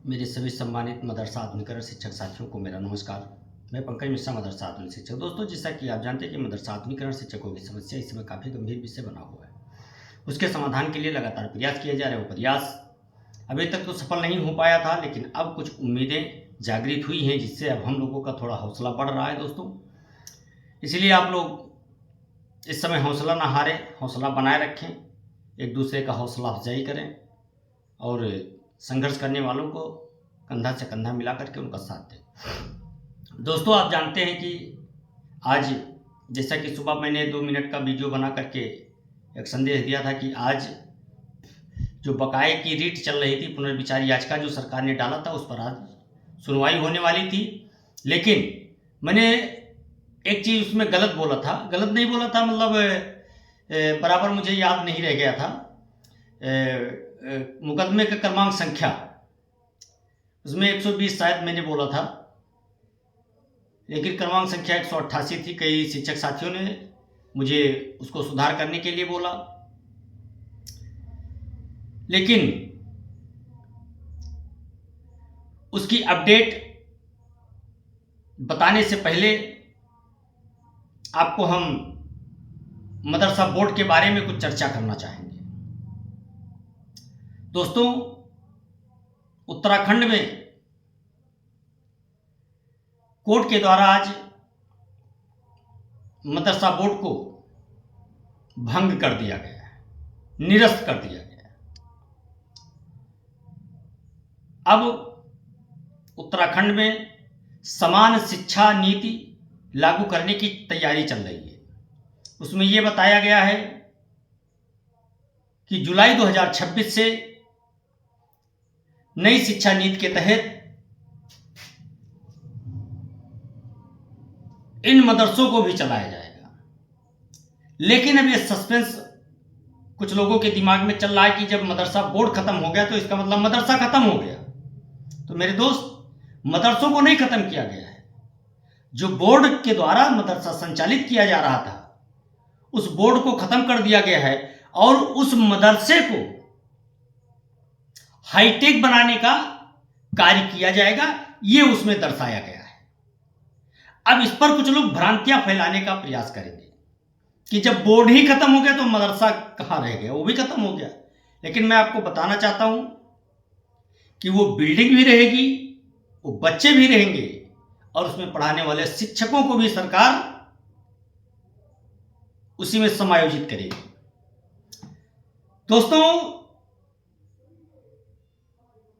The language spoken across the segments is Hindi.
मेरे सभी सम्मानित मदरसा आधुनिकरण शिक्षक साथियों को मेरा नमस्कार। मैं पंकज मिश्रा, मदरसा आधुनिक शिक्षक। दोस्तों, जैसा कि आप जानते हैं कि मदरसा आधुनिकरण शिक्षकों की समस्या इस समय काफ़ी गंभीर विषय बना हुआ है। उसके समाधान के लिए लगातार प्रयास किए जा रहे हैं। वो प्रयास अभी तक तो सफल नहीं हो पाया था, लेकिन अब कुछ उम्मीदें जागृत हुई हैं, जिससे अब हम लोगों का थोड़ा हौसला बढ़ रहा है। दोस्तों, इसलिए आप लोग इस समय हौसला ना हारें, हौसला बनाए रखें, एक दूसरे का हौसला अफजाई करें और संघर्ष करने वालों को कंधा से कंधा मिला करके उनका साथ दें। दोस्तों, आप जानते हैं कि आज, जैसा कि सुबह मैंने 2 मिनट का वीडियो बना करके एक संदेश दिया था कि आज जो बकाये की रीट चल रही थी, पुनर्विचार याचिका जो सरकार ने डाला था, उस पर आज सुनवाई होने वाली थी। लेकिन मैंने एक चीज़ उसमें गलत बोला था, गलत नहीं बोला था, मतलब बराबर मुझे याद नहीं रह गया था। मुकदमे का क्रमांक संख्या उसमें 120 शायद मैंने बोला था, लेकिन क्रमांक संख्या 188 थी। कई शिक्षक साथियों ने मुझे उसको सुधार करने के लिए बोला, लेकिन उसकी अपडेट बताने से पहले आपको हम मदरसा बोर्ड के बारे में कुछ चर्चा करना चाहेंगे। दोस्तों, उत्तराखंड में कोर्ट के द्वारा आज मदरसा बोर्ड को भंग कर दिया गया है, निरस्त कर दिया गया है। अब उत्तराखंड में समान शिक्षा नीति लागू करने की तैयारी चल रही है। उसमें यह बताया गया है कि जुलाई 2026 से नई शिक्षा नीति के तहत इन मदरसों को भी चलाया जाएगा। लेकिन अब यह सस्पेंस कुछ लोगों के दिमाग में चल रहा है कि जब मदरसा बोर्ड खत्म हो गया तो इसका मतलब मदरसा खत्म हो गया। तो मेरे दोस्त, मदरसों को नहीं खत्म किया गया है। जो बोर्ड के द्वारा मदरसा संचालित किया जा रहा था, उस बोर्ड को खत्म कर दिया गया है और उस मदरसे को हाईटेक बनाने का कार्य किया जाएगा, यह उसमें दर्शाया गया है। अब इस पर कुछ लोग भ्रांतियां फैलाने का प्रयास करेंगे कि जब बोर्ड ही खत्म हो गया तो मदरसा कहां रह गया, वो भी खत्म हो गया। लेकिन मैं आपको बताना चाहता हूं कि वो बिल्डिंग भी रहेगी, वो बच्चे भी रहेंगे और उसमें पढ़ाने वाले शिक्षकों को भी सरकार उसी में समायोजित करेगी। दोस्तों,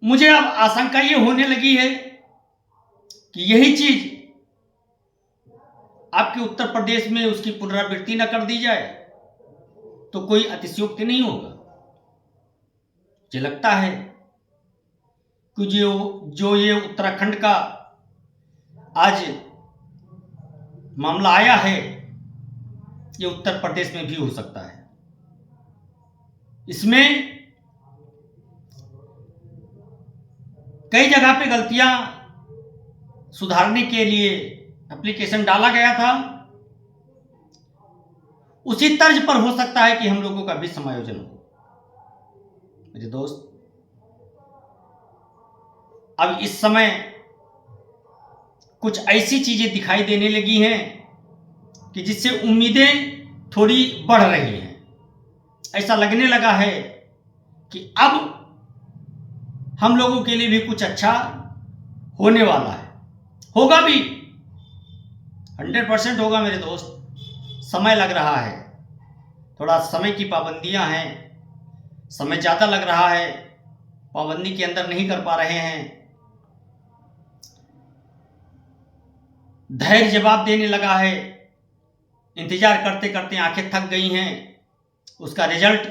मुझे अब आशंका ये होने लगी है कि यही चीज आपके उत्तर प्रदेश में उसकी पुनरावृत्ति न कर दी जाए तो कोई अतिशयोक्ति नहीं होगा। मुझे लगता है कि जो ये उत्तराखंड का आज मामला आया है, ये उत्तर प्रदेश में भी हो सकता है। इसमें कई जगह पे गलतियां सुधारने के लिए एप्लीकेशन डाला गया था। उसी तर्ज पर हो सकता है कि हम लोगों का भी समायोजन हो। मेरे दोस्त, अब इस समय कुछ ऐसी चीजें दिखाई देने लगी हैं कि जिससे उम्मीदें थोड़ी बढ़ रही हैं। ऐसा लगने लगा है कि अब हम लोगों के लिए भी कुछ अच्छा होने वाला है। होगा भी, 100% होगा मेरे दोस्त। समय लग रहा है, थोड़ा समय की पाबंदियां हैं, समय ज़्यादा लग रहा है, पाबंदी के अंदर नहीं कर पा रहे हैं। धैर्य जवाब देने लगा है, इंतजार करते करते आंखें थक गई हैं। उसका रिजल्ट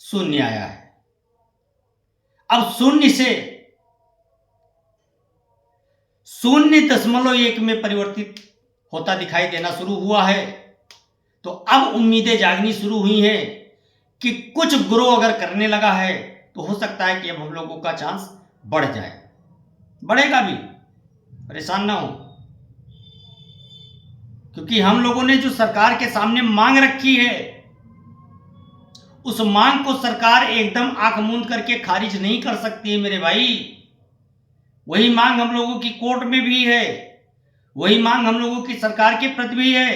शून्य आया है। अब 0 से 0.1 में परिवर्तित होता दिखाई देना शुरू हुआ है। तो अब उम्मीदें जागनी शुरू हुई हैं कि कुछ ग्रो अगर करने लगा है तो हो सकता है कि अब हम लोगों का चांस बढ़ जाए। बढ़ेगा भी, परेशान ना हो, क्योंकि हम लोगों ने जो सरकार के सामने मांग रखी है उस मांग को सरकार एकदम आंख मूंद करके खारिज नहीं कर सकती है मेरे भाई। वही मांग हम लोगों की कोर्ट में भी है, वही मांग हम लोगों की सरकार के प्रति भी है।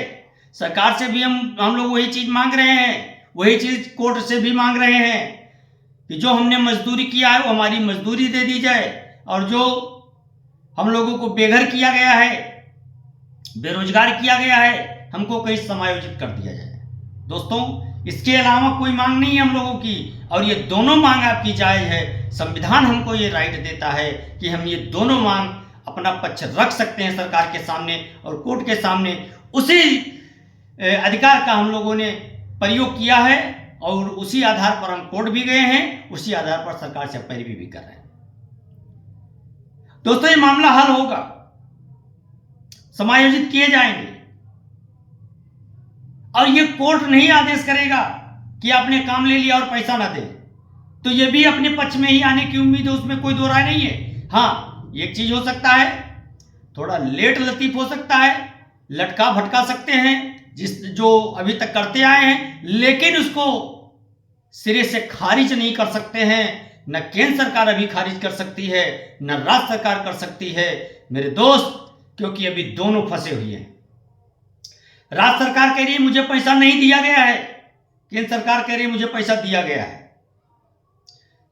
सरकार से भी हम लोग वही चीज मांग रहे हैं, वही चीज कोर्ट से भी मांग रहे हैं कि जो हमने मजदूरी किया है वो हमारी मजदूरी दे दी जाए, और जो हम लोगों को बेघर किया गया है, बेरोजगार किया गया है, हमको कहीं समायोजित कर दिया जाए। दोस्तों, इसके अलावा कोई मांग नहीं है हम लोगों की, और ये दोनों मांग आपकी जायज है। संविधान हमको ये राइट देता है कि हम ये दोनों मांग अपना पक्ष रख सकते हैं सरकार के सामने और कोर्ट के सामने। उसी अधिकार का हम लोगों ने प्रयोग किया है और उसी आधार पर हम कोर्ट भी गए हैं, उसी आधार पर सरकार से पैरवी भी कर रहे हैं। दोस्तों, ये मामला हल होगा, समायोजित किए जाएंगे, और ये कोर्ट नहीं आदेश करेगा कि आपने काम ले लिया और पैसा ना दे, तो ये भी अपने पक्ष में ही आने की उम्मीद है, उसमें कोई दो राय नहीं है। हाँ, एक चीज हो सकता है, थोड़ा लेट लतीफ हो सकता है, लटका भटका सकते हैं जो अभी तक करते आए हैं, लेकिन उसको सिरे से खारिज नहीं कर सकते हैं। न केंद्र सरकार अभी खारिज कर सकती है, न राज्य सरकार कर सकती है मेरे दोस्त, क्योंकि अभी दोनों फंसे हुए हैं। राज्य सरकार कह रही है मुझे पैसा नहीं दिया गया है, केंद्र सरकार कह रही है मुझे पैसा दिया गया है।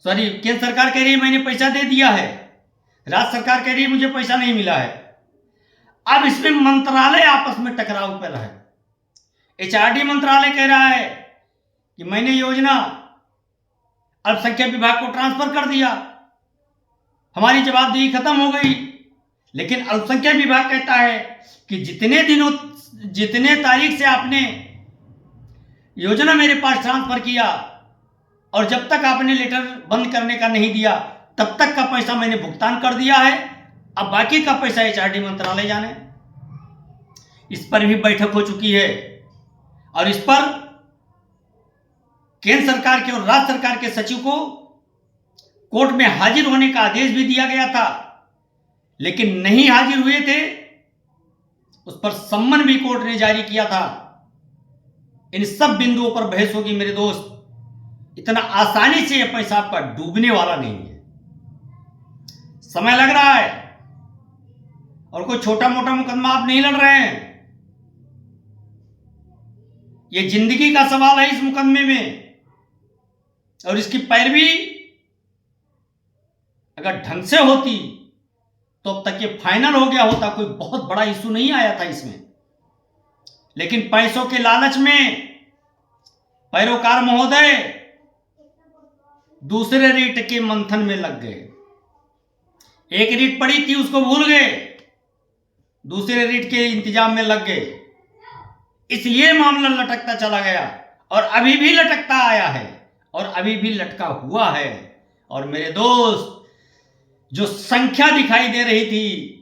सॉरी, केंद्र सरकार कह रही है मैंने पैसा दे दिया है, राज्य सरकार कह रही है मुझे पैसा नहीं मिला है। अब इसमें मंत्रालय आपस में टकराव कर रहा है। एचआरडी मंत्रालय कह रहा है कि मैंने योजना अल्पसंख्यक विभाग को ट्रांसफर कर दिया, हमारी जवाबदेही खत्म हो गई। लेकिन अल्पसंख्यक विभाग कहता है कि जितने तारीख से आपने योजना मेरे पास ट्रांसफर किया और जब तक आपने लेटर बंद करने का नहीं दिया तब तक का पैसा मैंने भुगतान कर दिया है, अब बाकी का पैसा एचआरडी मंत्रालय जाने। इस पर भी बैठक हो चुकी है और इस पर केंद्र सरकार के और राज्य सरकार के सचिव को कोर्ट में हाजिर होने का आदेश भी दिया गया था, लेकिन नहीं हाजिर हुए थे। उस पर सम्मन भी कोर्ट ने जारी किया था। इन सब बिंदुओं पर बहस होगी मेरे दोस्त। इतना आसानी से यह पैसा आपका डूबने वाला नहीं है, समय लग रहा है, और कोई छोटा मोटा मुकदमा आप नहीं लड़ रहे हैं। यह जिंदगी का सवाल है इस मुकदमे में, और इसकी पैरवी अगर ढंग से होती तो अब तक ये फाइनल हो गया होता, कोई बहुत बड़ा इशू नहीं आया था इसमें। लेकिन पैसों के लालच में पैरोकार महोदय दूसरे रीट के मंथन में लग गए। एक रीट पड़ी थी उसको भूल गए, दूसरे रीट के इंतजाम में लग गए, इसलिए मामला लटकता चला गया और अभी भी लटकता आया है और अभी भी लटका हुआ है। और मेरे दोस्त, जो संख्या दिखाई दे रही थी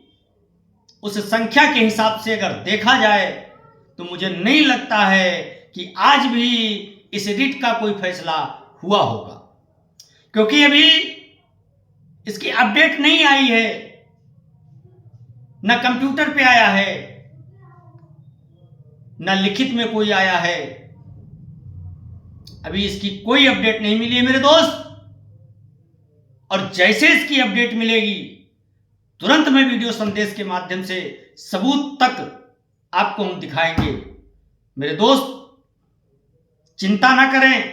उस संख्या के हिसाब से अगर देखा जाए तो मुझे नहीं लगता है कि आज भी इस रिट का कोई फैसला हुआ होगा, क्योंकि अभी इसकी अपडेट नहीं आई है, न कंप्यूटर पे आया है, न लिखित में कोई आया है। अभी इसकी कोई अपडेट नहीं मिली है मेरे दोस्त, और जैसे इसकी अपडेट मिलेगी तुरंत मैं वीडियो संदेश के माध्यम से सबूत तक आपको हम दिखाएंगे। मेरे दोस्त, चिंता ना करें।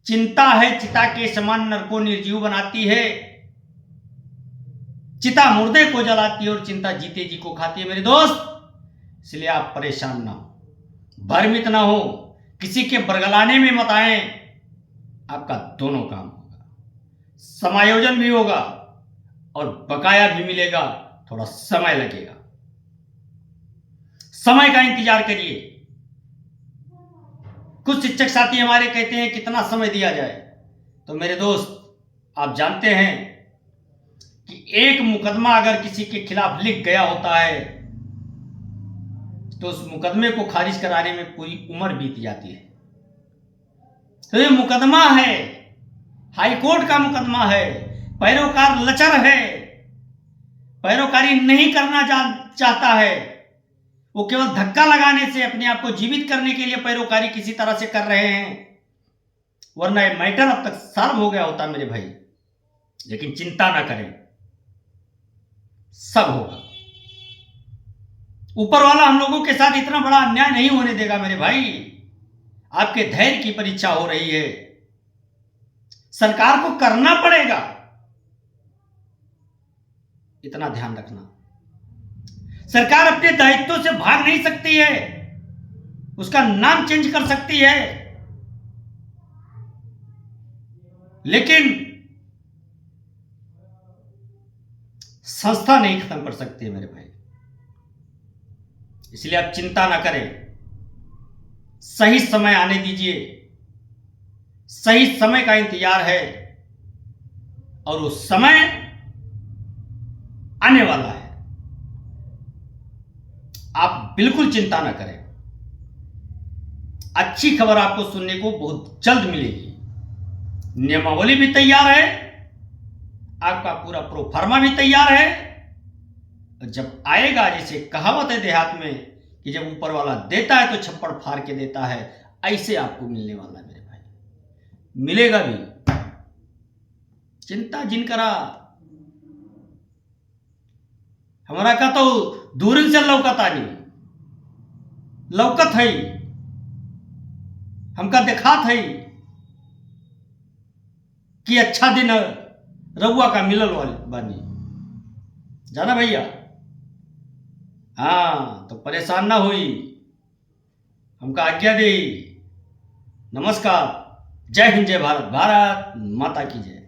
चिंता है चिता के समान नर को निर्जीव बनाती है, चिता मुर्दे को जलाती है और चिंता जीते जी को खाती है मेरे दोस्त। इसलिए आप परेशान ना हो, भ्रमित ना हो, किसी के बरगलाने में मत आए। आपका दोनों काम होगा, समायोजन भी होगा और बकाया भी मिलेगा। थोड़ा समय लगेगा, समय का इंतजार करिए। कुछ शिक्षक साथी हमारे कहते हैं कितना समय दिया जाए, तो मेरे दोस्त आप जानते हैं कि एक मुकदमा अगर किसी के खिलाफ लिख गया होता है तो उस मुकदमे को खारिज कराने में पूरी उम्र बीत जाती है। तो ये मुकदमा है, हाईकोर्ट का मुकदमा है, पैरोकार लचर है, पैरोकारी नहीं करना चाहता है, वो केवल धक्का लगाने से अपने आप को जीवित करने के लिए पैरोकारी किसी तरह से कर रहे हैं। वरना ये मैटर अब तक सॉल्व हो गया होता मेरे भाई। लेकिन चिंता ना करें, सब होगा। ऊपर वाला हम लोगों के साथ इतना बड़ा अन्याय नहीं होने देगा मेरे भाई। आपके धैर्य की परीक्षा हो रही है, सरकार को करना पड़ेगा, इतना ध्यान रखना। सरकार अपने दायित्वों से भाग नहीं सकती है, उसका नाम चेंज कर सकती है, लेकिन संस्था नहीं खत्म कर सकती है मेरे भाई। इसलिए आप चिंता ना करें, सही समय आने दीजिए, सही समय का इंतजार है और वो समय आने वाला है। आप बिल्कुल चिंता ना करें, अच्छी खबर आपको सुनने को बहुत जल्द मिलेगी। नियमावली भी तैयार है, आपका पूरा प्रोफार्मा भी तैयार है। जब आएगा, जैसे कहावत है देहात में कि जब ऊपर वाला देता है तो छप्पड़ फाड़ के देता है, ऐसे आपको मिलने वाला है मेरे भाई। मिलेगा भी, चिंता जिन करा। हमारा का तो दूर से लौकत आनी, लौकत है, हमका देखात है कि अच्छा दिन रउआ का मिलल वाले बानी, जाना भैया। हाँ, तो परेशान ना हुई, हमका आज्ञा दे। नमस्कार, जय हिंद, जय भारत, भारत माता की जय।